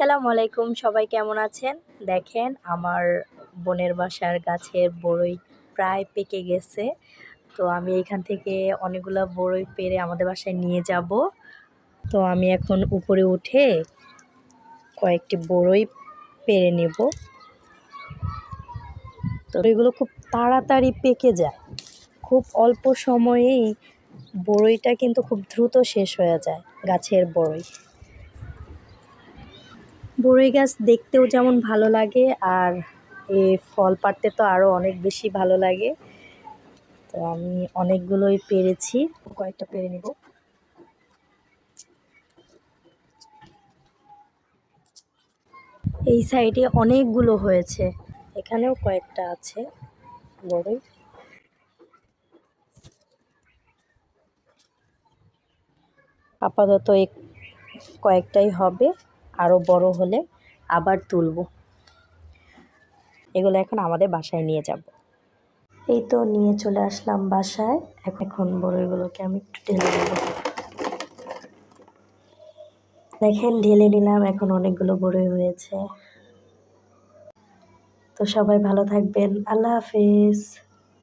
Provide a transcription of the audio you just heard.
আসসালামু আলাইকুম, সবাই কেমন আছেন? দেখেন আমার বোনের বাসার গাছের বড়ই প্রায় পেকে গেছে। তো আমি এখান থেকে অনেকগুলা বড়ই পেড়ে আমাদের বাসায় নিয়ে যাব। তো আমি এখন উপরে উঠে কয়েকটি বড়ই পেড়ে নেব। তো এগুলো খুব তাড়াতাড়ি পেকে যায়, খুব অল্প সময়েই বড়ইটা কিন্তু খুব দ্রুত শেষ হয়ে যায়। গাছের বড়ই গাছ দেখতেও যেমন ভালো লাগে, আর এই ফল পাড়তে তো আরও অনেক বেশি ভালো লাগে। তো আমি অনেকগুলোই পেরেছি, কয়েকটা পেরে নিব। এই সাইডে অনেকগুলো হয়েছে, এখানেও কয়েকটা আছে বড়ই। আপাতত কয়েকটাই হবে, আরও বড় হলে আবার তুলব। এগুলো এখন আমাদের বাসায় নিয়ে যাব। এই তো নিয়ে চলে আসলাম বাসায়। এখন বড়ইগুলোকে আমি একটু ঢেলে দেবো। দেখেন ঢেলে নিলাম, এখন অনেকগুলো বড়ই হয়েছে। তো সবাই ভালো থাকবেন, আল্লাহ হাফেজ।